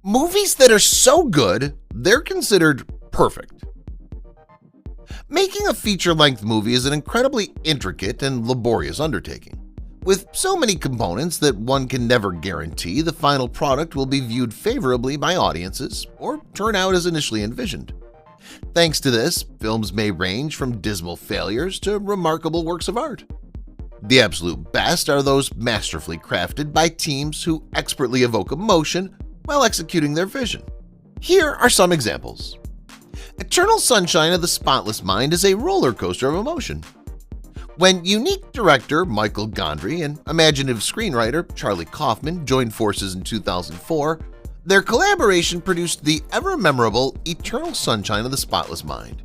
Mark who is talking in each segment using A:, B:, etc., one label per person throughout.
A: Movies that are so good, they're considered perfect. Making a feature-length movie is an incredibly intricate and laborious undertaking, with so many components that one can never guarantee the final product will be viewed favorably by audiences or turn out as initially envisioned. Thanks to this, films may range from dismal failures to remarkable works of art. The absolute best are those masterfully crafted by teams who expertly evoke emotion while executing their vision. Here are some examples. Eternal Sunshine of the Spotless Mind is a roller coaster of emotion. When unique director Michael Gondry and imaginative screenwriter Charlie Kaufman joined forces in 2004, their collaboration produced the ever-memorable Eternal Sunshine of the Spotless Mind.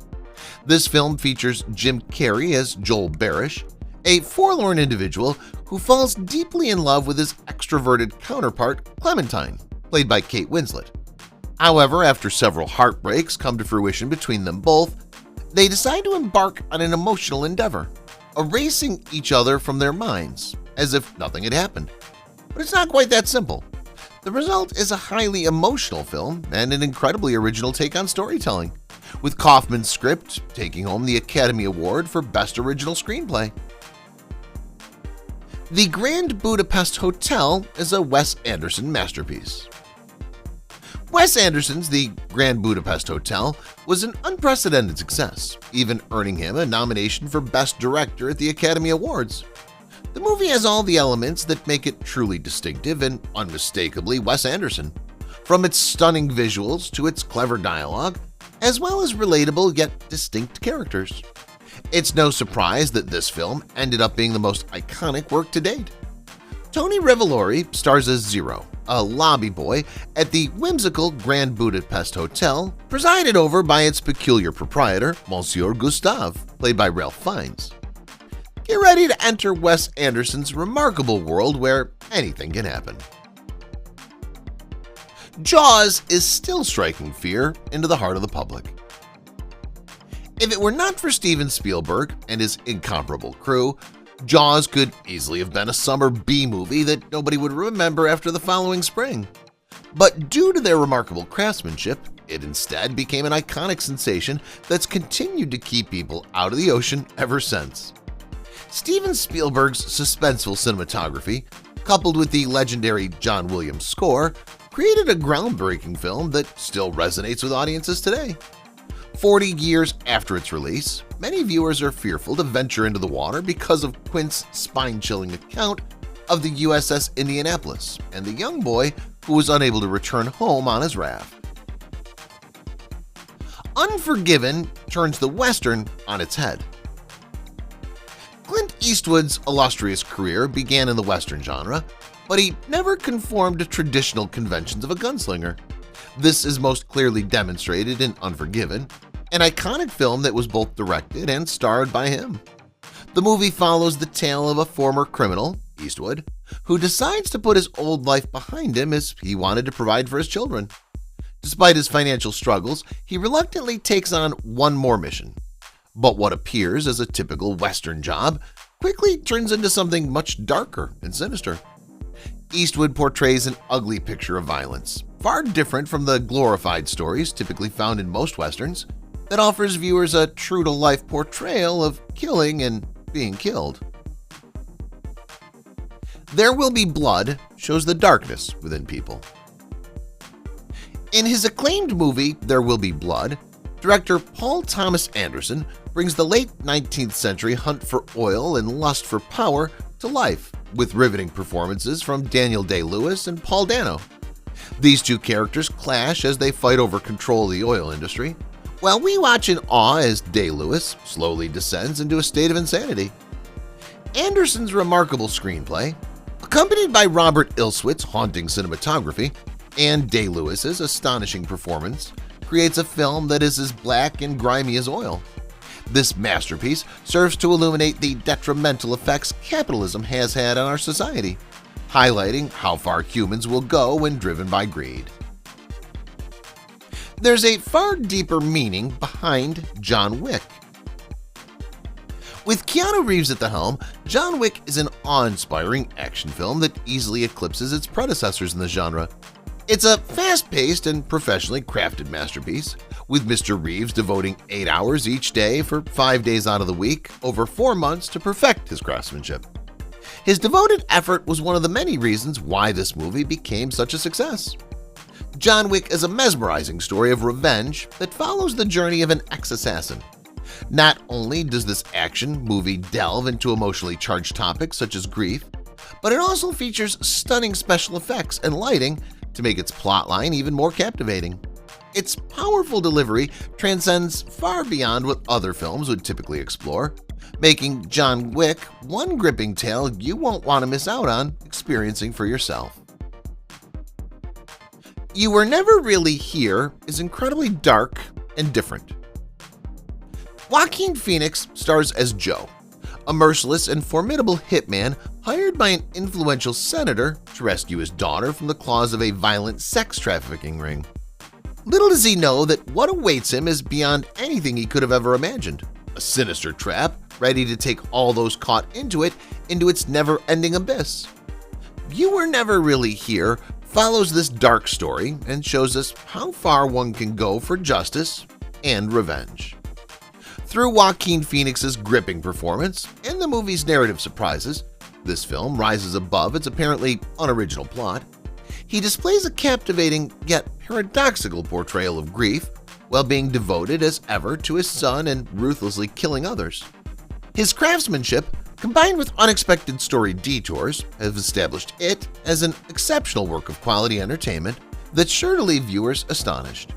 A: This film features Jim Carrey as Joel Barish, a forlorn individual who falls deeply in love with his extroverted counterpart Clementine, played by Kate Winslet. However, after several heartbreaks come to fruition between them both, they decide to embark on an emotional endeavor, erasing each other from their minds, as if nothing had happened. But it's not quite that simple. The result is a highly emotional film and an incredibly original take on storytelling, with Kaufman's script taking home the Academy Award for Best Original Screenplay. The Grand Budapest Hotel is a Wes Anderson masterpiece. Wes Anderson's The Grand Budapest Hotel was an unprecedented success, even earning him a nomination for Best Director at the Academy Awards. The movie has all the elements that make it truly distinctive and unmistakably Wes Anderson, from its stunning visuals to its clever dialogue, as well as relatable yet distinct characters. It's no surprise that this film ended up being the most iconic work to date. Tony Revolori stars as Zero, a lobby boy at the whimsical Grand Budapest Hotel, presided over by its peculiar proprietor, Monsieur Gustave, played by Ralph Fiennes. Get ready to enter Wes Anderson's remarkable world where anything can happen. Jaws is still striking fear into the heart of the public. If it were not for Steven Spielberg and his incomparable crew, Jaws could easily have been a summer B-movie that nobody would remember after the following spring. But due to their remarkable craftsmanship, it instead became an iconic sensation that's continued to keep people out of the ocean ever since. Steven Spielberg's suspenseful cinematography, coupled with the legendary John Williams score, created a groundbreaking film that still resonates with audiences today. 40 years after its release, many viewers are fearful to venture into the water because of Quint's spine-chilling account of the USS Indianapolis and the young boy who was unable to return home on his raft. Unforgiven turns the Western on its head. Clint Eastwood's illustrious career began in the Western genre, but he never conformed to traditional conventions of a gunslinger. This is most clearly demonstrated in Unforgiven, an iconic film that was both directed and starred by him. The movie follows the tale of a former criminal, Eastwood, who decides to put his old life behind him as he wanted to provide for his children. Despite his financial struggles, he reluctantly takes on one more mission. But what appears as a typical Western job quickly turns into something much darker and sinister. Eastwood portrays an ugly picture of violence, far different from the glorified stories typically found in most Westerns, that offers viewers a true-to-life portrayal of killing and being killed. There Will Be Blood shows the darkness within people. In his acclaimed movie There Will Be Blood, director Paul Thomas Anderson brings the late 19th century hunt for oil and lust for power to life, with riveting performances from Daniel Day-Lewis and Paul Dano. These two characters clash as they fight over control of the oil industry, while we watch in awe as Day-Lewis slowly descends into a state of insanity. Anderson's remarkable screenplay, accompanied by Robert Ilswit's haunting cinematography and Day-Lewis's astonishing performance, creates a film that is as black and grimy as oil. This masterpiece serves to illuminate the detrimental effects capitalism has had on our society, highlighting how far humans will go when driven by greed. There's a far deeper meaning behind John Wick. With Keanu Reeves at the helm, John Wick is an awe-inspiring action film that easily eclipses its predecessors in the genre. It's a fast-paced and professionally crafted masterpiece, with Mr. Reeves devoting 8 hours each day for 5 days out of the week over 4 months to perfect his craftsmanship. His devoted effort was one of the many reasons why this movie became such a success. John Wick is a mesmerizing story of revenge that follows the journey of an ex-assassin. Not only does this action movie delve into emotionally charged topics such as grief, but it also features stunning special effects and lighting to make its plotline even more captivating. Its powerful delivery transcends far beyond what other films would typically explore, making John Wick one gripping tale you won't want to miss out on experiencing for yourself. You Were Never Really Here is incredibly dark and different. Joaquin Phoenix stars as Joe, a merciless and formidable hitman hired by an influential senator to rescue his daughter from the claws of a violent sex trafficking ring. Little does he know that what awaits him is beyond anything he could have ever imagined, a sinister trap ready to take all those caught into it into its never-ending abyss. You Were Never Really Here follows this dark story and shows us how far one can go for justice and revenge. Through Joaquin Phoenix's gripping performance and the movie's narrative surprises, this film rises above its apparently unoriginal plot. He displays a captivating yet paradoxical portrayal of grief while being devoted as ever to his son and ruthlessly killing others. His craftsmanship, combined with unexpected story detours, have established it as an exceptional work of quality entertainment that's sure to leave viewers astonished.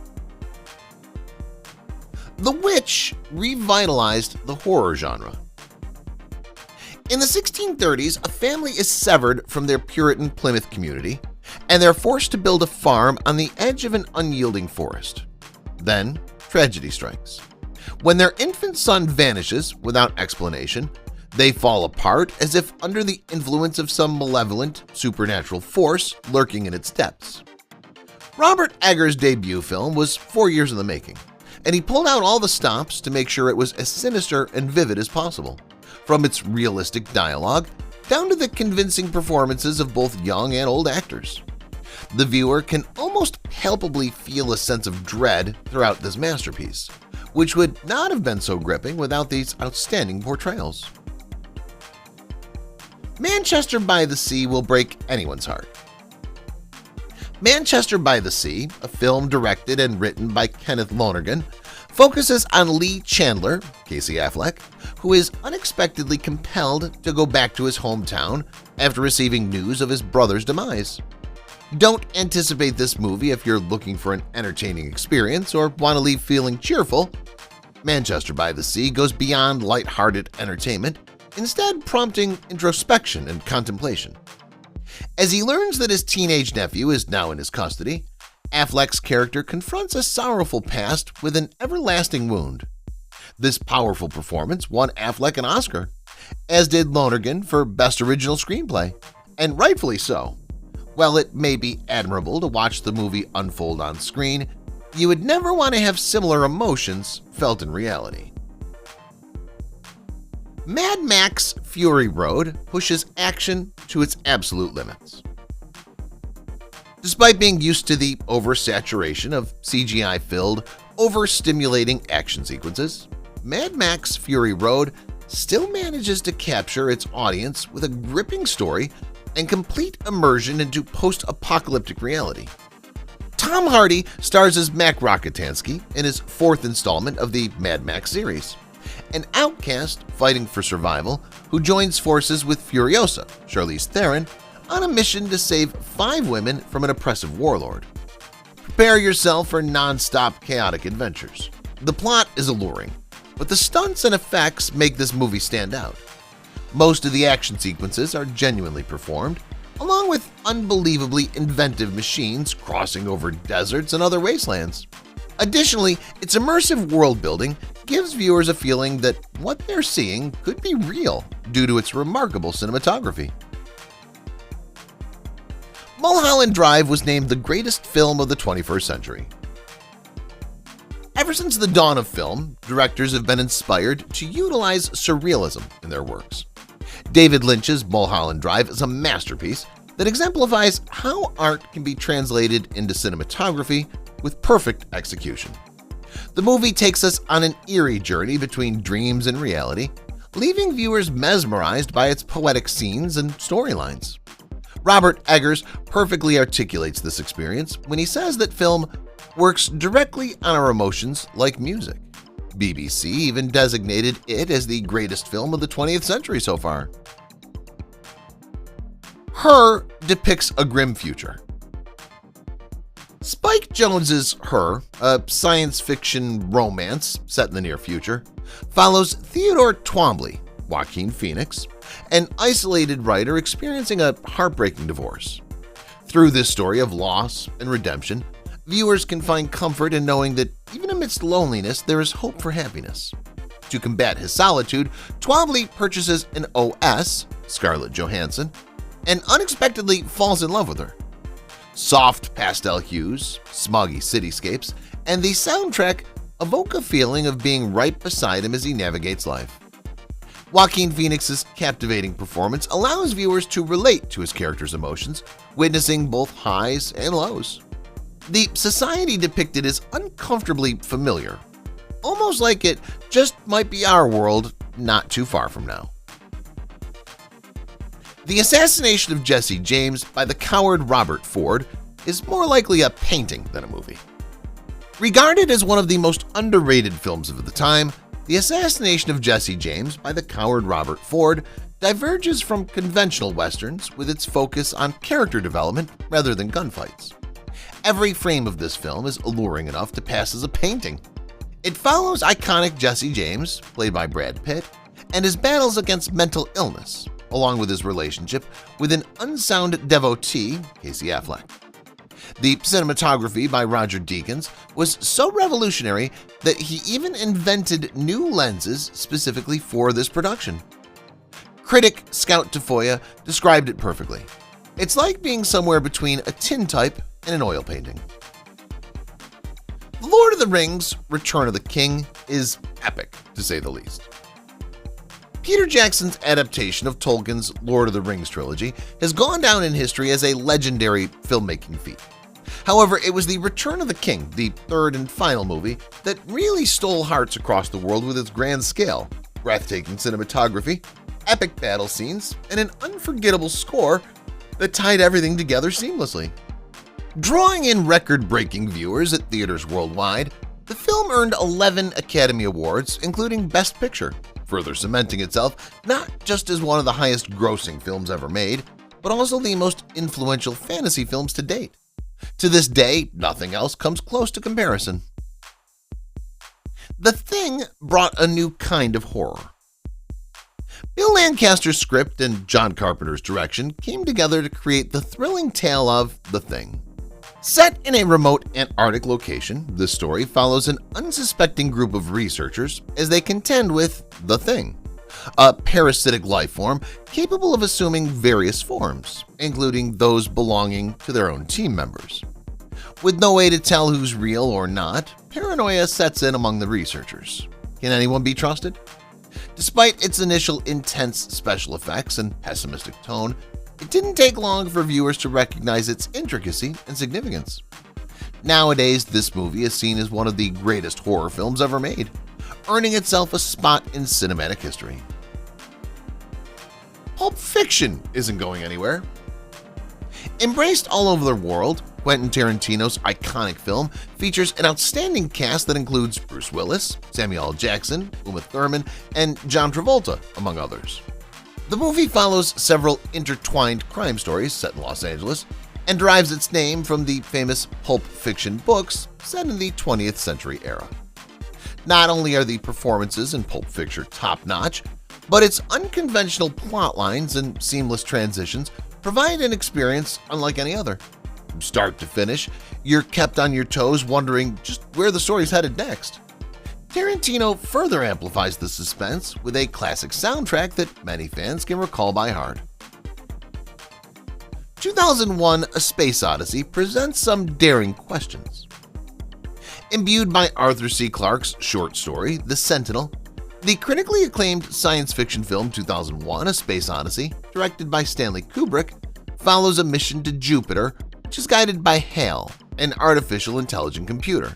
A: The Witch revitalized the horror genre. In the 1630s, a family is severed from their Puritan Plymouth community, and they're forced to build a farm on the edge of an unyielding forest. Then, tragedy strikes. When their infant son vanishes without explanation, they fall apart as if under the influence of some malevolent, supernatural force lurking in its depths. Robert Eggers' debut film was 4 years in the making, and he pulled out all the stops to make sure it was as sinister and vivid as possible, from its realistic dialogue down to the convincing performances of both young and old actors. The viewer can almost palpably feel a sense of dread throughout this masterpiece, which would not have been so gripping without these outstanding portrayals. Manchester by the Sea will break anyone's heart. Manchester by the Sea, a film directed and written by Kenneth Lonergan, focuses on Lee Chandler, Casey Affleck, who is unexpectedly compelled to go back to his hometown after receiving news of his brother's demise. Don't anticipate this movie if you're looking for an entertaining experience or want to leave feeling cheerful. Manchester by the Sea goes beyond lighthearted entertainment, instead prompting introspection and contemplation. As he learns that his teenage nephew is now in his custody, Affleck's character confronts a sorrowful past with an everlasting wound. This powerful performance won Affleck an Oscar, as did Lonergan for Best Original Screenplay, and rightfully so. While it may be admirable to watch the movie unfold on screen, you would never want to have similar emotions felt in reality. Mad Max Fury Road pushes action to its absolute limits. Despite being used to the oversaturation of CGI-filled, overstimulating action sequences, Mad Max Fury Road still manages to capture its audience with a gripping story and complete immersion into post-apocalyptic reality. Tom Hardy stars as Mac Rockatansky in his 4th installment of the Mad Max series, an outcast fighting for survival who joins forces with Furiosa, Charlize Theron, on a mission to save 5 women from an oppressive warlord. Prepare yourself for non-stop chaotic adventures. The plot is alluring, but the stunts and effects make this movie stand out. Most of the action sequences are genuinely performed, along with unbelievably inventive machines crossing over deserts and other wastelands. Additionally, its immersive world building gives viewers a feeling that what they're seeing could be real due to its remarkable cinematography. Mulholland Drive was named the greatest film of the 21st century. Ever since the dawn of film, directors have been inspired to utilize surrealism in their works. David Lynch's Mulholland Drive is a masterpiece, that exemplifies how art can be translated into cinematography with perfect execution. The movie takes us on an eerie journey between dreams and reality, leaving viewers mesmerized by its poetic scenes and storylines. Robert Eggers perfectly articulates this experience when he says that film works directly on our emotions like music. BBC even designated it as the greatest film of the 20th century so far. Her depicts a grim future. Spike Jonze's Her, a science fiction romance set in the near future, follows Theodore Twombly, Joaquin Phoenix, an isolated writer experiencing a heartbreaking divorce. Through this story of loss and redemption, viewers can find comfort in knowing that even amidst loneliness, there is hope for happiness. To combat his solitude, Twombly purchases an OS, Scarlett Johansson, and unexpectedly falls in love with her. Soft pastel hues, smoggy cityscapes, and the soundtrack evoke a feeling of being right beside him as he navigates life. Joaquin Phoenix's captivating performance allows viewers to relate to his character's emotions, witnessing both highs and lows. The society depicted is uncomfortably familiar, almost like it just might be our world not too far from now. The assassination of Jesse James by the coward Robert Ford is more likely a painting than a movie. Regarded as one of the most underrated films of the time, the assassination of Jesse James by the coward Robert Ford diverges from conventional westerns with its focus on character development rather than gunfights. Every frame of this film is alluring enough to pass as a painting. It follows iconic Jesse James, played by Brad Pitt, and his battles against mental illness, along with his relationship with an unsound devotee, Casey Affleck. The cinematography by Roger Deakins was so revolutionary that he even invented new lenses specifically for this production. Critic Scout Tafoya described it perfectly. It's like being somewhere between a tintype and an oil painting. The Lord of the Rings: Return of the King is epic, to say the least. Peter Jackson's adaptation of Tolkien's Lord of the Rings trilogy has gone down in history as a legendary filmmaking feat. However, it was The Return of the King, the third and final movie, that really stole hearts across the world with its grand scale, breathtaking cinematography, epic battle scenes, and an unforgettable score that tied everything together seamlessly. Drawing in record-breaking viewers at theaters worldwide, the film earned 11 Academy Awards, including Best Picture, further cementing itself not just as one of the highest-grossing films ever made, but also the most influential fantasy films to date. To this day, nothing else comes close to comparison. The Thing brought a new kind of horror. Bill Lancaster's script and John Carpenter's direction came together to create the thrilling tale of The Thing. Set in a remote Antarctic location, this story follows an unsuspecting group of researchers as they contend with The Thing, a parasitic life form capable of assuming various forms, including those belonging to their own team members. With no way to tell who's real or not, paranoia sets in among the researchers. Can anyone be trusted? Despite its initial intense special effects and pessimistic tone, it didn't take long for viewers to recognize its intricacy and significance. Nowadays, this movie is seen as one of the greatest horror films ever made, earning itself a spot in cinematic history. Pulp Fiction isn't going anywhere. Embraced all over the world, Quentin Tarantino's iconic film features an outstanding cast that includes Bruce Willis, Samuel L. Jackson, Uma Thurman, and John Travolta, among others. The movie follows several intertwined crime stories set in Los Angeles and derives its name from the famous Pulp Fiction books set in the 20th century era. Not only are the performances in Pulp Fiction top-notch, but its unconventional plot lines and seamless transitions provide an experience unlike any other. From start to finish, you're kept on your toes wondering just where the story's headed next. Tarantino further amplifies the suspense with a classic soundtrack that many fans can recall by heart. 2001: A Space Odyssey presents some daring questions. Imbued by Arthur C. Clarke's short story, The Sentinel, the critically acclaimed science fiction film 2001: A Space Odyssey, directed by Stanley Kubrick, follows a mission to Jupiter, which is guided by HAL, an artificial intelligent computer.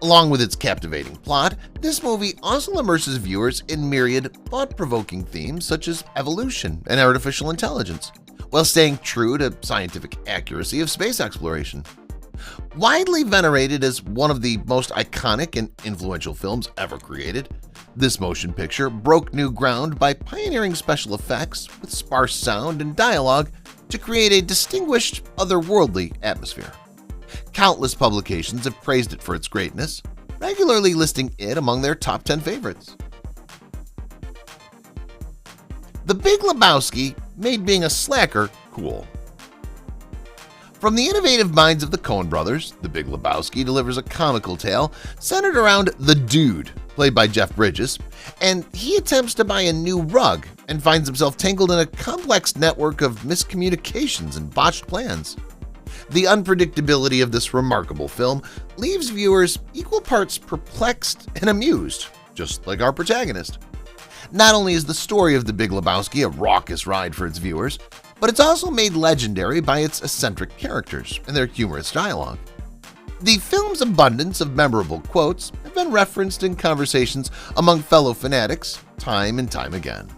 A: Along with its captivating plot, this movie also immerses viewers in myriad thought-provoking themes such as evolution and artificial intelligence, while staying true to scientific accuracy of space exploration. Widely venerated as one of the most iconic and influential films ever created, this motion picture broke new ground by pioneering special effects with sparse sound and dialogue to create a distinguished, otherworldly atmosphere. Countless publications have praised it for its greatness, regularly listing it among their top 10 favorites. The Big Lebowski made being a slacker cool. From the innovative minds of the Coen brothers, The Big Lebowski delivers a comical tale centered around the Dude, played by Jeff Bridges, and he attempts to buy a new rug and finds himself tangled in a complex network of miscommunications and botched plans. The unpredictability of this remarkable film leaves viewers equal parts perplexed and amused, just like our protagonist. Not only is the story of The Big Lebowski a raucous ride for its viewers, but it's also made legendary by its eccentric characters and their humorous dialogue. The film's abundance of memorable quotes have been referenced in conversations among fellow fanatics time and time again.